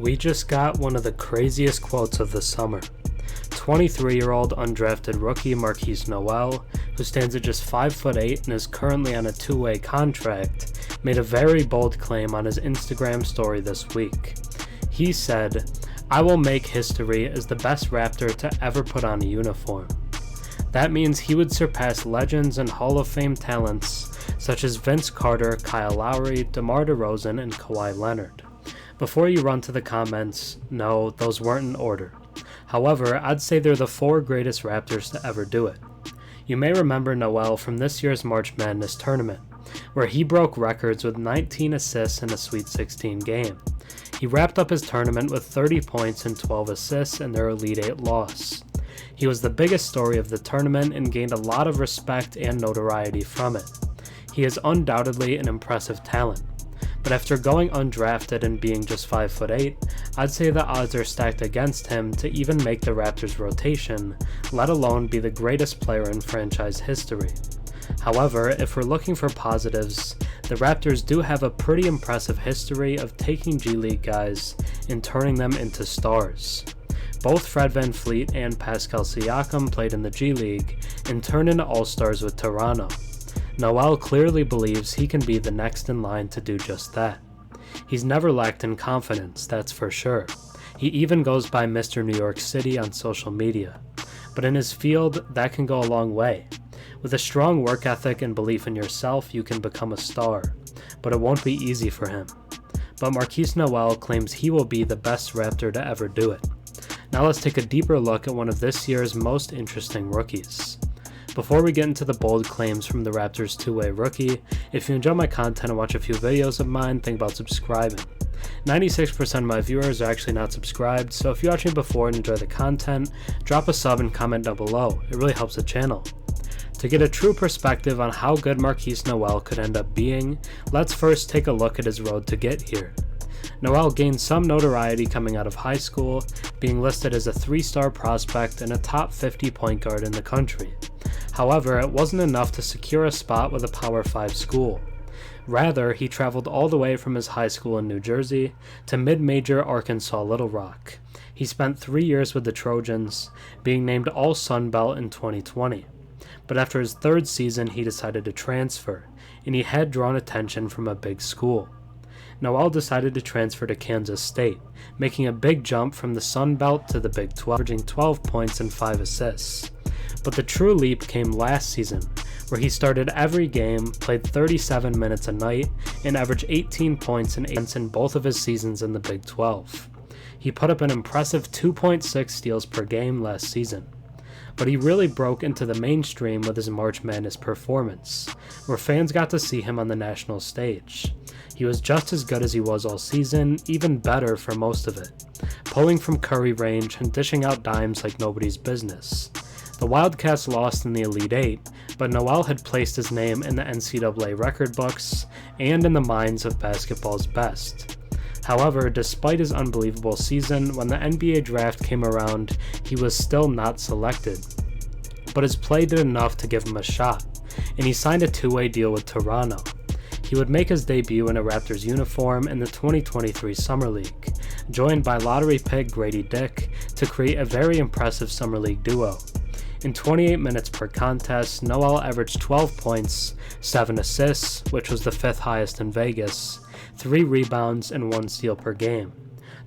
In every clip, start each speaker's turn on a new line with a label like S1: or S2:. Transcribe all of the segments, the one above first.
S1: We just got one of the craziest quotes of the summer. 23-year-old undrafted rookie Markquis Nowell, who stands at just 5'8" and is currently on a two-way contract, made a very bold claim on his Instagram story this week. He said, "I will make history as the best Raptor to ever put on a uniform." That means he would surpass legends and Hall of Fame talents such as Vince Carter, Kyle Lowry, DeMar DeRozan, and Kawhi Leonard. Before you run to the comments, no, those weren't in order. However, I'd say they're the 4 greatest Raptors to ever do it. You may remember Nowell from this year's March Madness tournament, where he broke records with 19 assists in a Sweet 16 game. He wrapped up his tournament with 30 points and 12 assists in their Elite 8 loss. He was the biggest story of the tournament and gained a lot of respect and notoriety from it. He is undoubtedly an impressive talent, but after going undrafted and being just 5'8", I'd say the odds are stacked against him to even make the Raptors rotation, let alone be the greatest player in franchise history. However, if we're looking for positives, the Raptors do have a pretty impressive history of taking G League guys and turning them into stars. Both Fred VanVleet and Pascal Siakam played in the G League and turned into All-Stars with Toronto. Nowell clearly believes he can be the next in line to do just that. He's never lacked in confidence, that's for sure. He even goes by Mr. New York City on social media. But in his field, that can go a long way. With a strong work ethic and belief in yourself, you can become a star, but it won't be easy for him. But Markquis Nowell claims he will be the best Raptor to ever do it. Now let's take a deeper look at one of this year's most interesting rookies. Before we get into the bold claims from the Raptors two-way rookie, if you enjoy my content and watch a few videos of mine, think about subscribing. 96% of my viewers are actually not subscribed, so if you watched me before and enjoy the content, drop a sub and comment down below. It really helps the channel. To get a true perspective on how good Markquis Nowell could end up being, let's first take a look at his road to get here. Nowell gained some notoriety coming out of high school, being listed as a 3-star prospect and a top 50 point guard in the country. However, it wasn't enough to secure a spot with a Power 5 school. Rather, he traveled all the way from his high school in New Jersey to mid-major Arkansas Little Rock. He spent 3 years with the Trojans, being named All-Sun Belt in 2020. But after his 3rd season, he decided to transfer, and he had drawn attention from a big school. Nowell decided to transfer to Kansas State, making a big jump from the Sun Belt to the Big 12, averaging 12 points and 5 assists. But the true leap came last season, where he started every game, played 37 minutes a night, and averaged 18 points and 8 assists in both of his seasons in the Big 12. He put up an impressive 2.6 steals per game last season. But he really broke into the mainstream with his March Madness performance, where fans got to see him on the national stage. He was just as good as he was all season, even better for most of it, pulling from Curry range and dishing out dimes like nobody's business. The Wildcats lost in the Elite 8, but Nowell had placed his name in the NCAA record books and in the minds of basketball's best. However, despite his unbelievable season, when the NBA draft came around, he was still not selected. But his play did enough to give him a shot, and he signed a two-way deal with Toronto. He would make his debut in a Raptors uniform in the 2023 Summer League, joined by lottery pick Grady Dick to create a very impressive Summer League duo. In 28 minutes per contest, Nowell averaged 12 points, 7 assists, which was the 5th highest in Vegas, 3 rebounds, and 1 steal per game.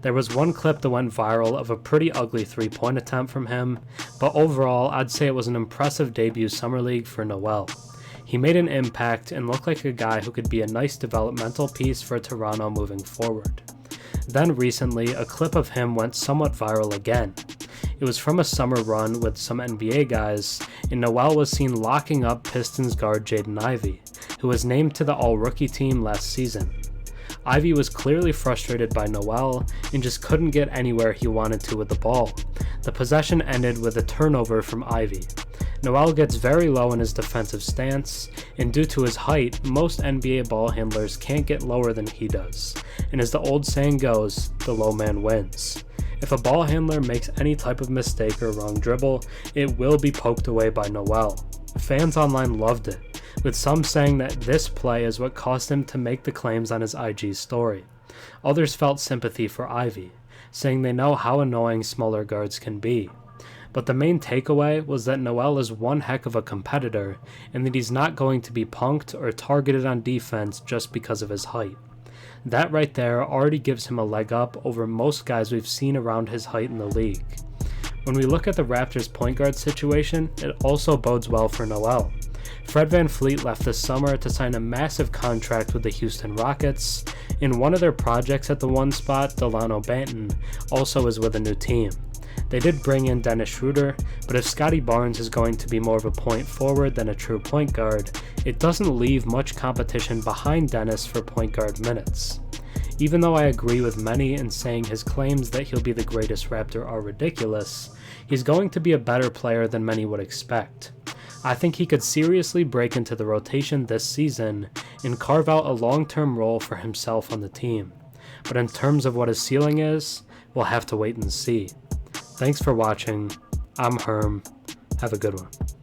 S1: There was one clip that went viral of a pretty ugly 3-point attempt from him, but overall, I'd say it was an impressive debut Summer League for Nowell. He made an impact and looked like a guy who could be a nice developmental piece for Toronto moving forward. Then recently, a clip of him went somewhat viral again. It was from a summer run with some NBA guys, and Nowell was seen locking up Pistons guard Jaden Ivey, who was named to the All-Rookie team last season. Ivey was clearly frustrated by Nowell and just couldn't get anywhere he wanted to with the ball. The possession ended with a turnover from Ivey. Nowell gets very low in his defensive stance, and due to his height, most NBA ball handlers can't get lower than he does, and as the old saying goes, the low man wins. If a ball handler makes any type of mistake or wrong dribble, it will be poked away by Nowell. Fans online loved it, with some saying that this play is what caused him to make the claims on his IG story. Others felt sympathy for Ivey, saying they know how annoying smaller guards can be. But the main takeaway was that Noel is one heck of a competitor, and that he's not going to be punked or targeted on defense just because of his height. That right there already gives him a leg up over most guys we've seen around his height in the league. When we look at the Raptors' point guard situation, it also bodes well for Noel. Fred VanVleet left this summer to sign a massive contract with the Houston Rockets, and one of their projects at the 1 spot, Delano Banton, also is with a new team. They did bring in Dennis Schroeder, but if Scotty Barnes is going to be more of a point forward than a true point guard, it doesn't leave much competition behind Dennis for point guard minutes. Even though I agree with many in saying his claims that he'll be the greatest Raptor are ridiculous, he's going to be a better player than many would expect. I think he could seriously break into the rotation this season and carve out a long-term role for himself on the team. But in terms of what his ceiling is, we'll have to wait and see. Thanks for watching. I'm Herm. Have a good one.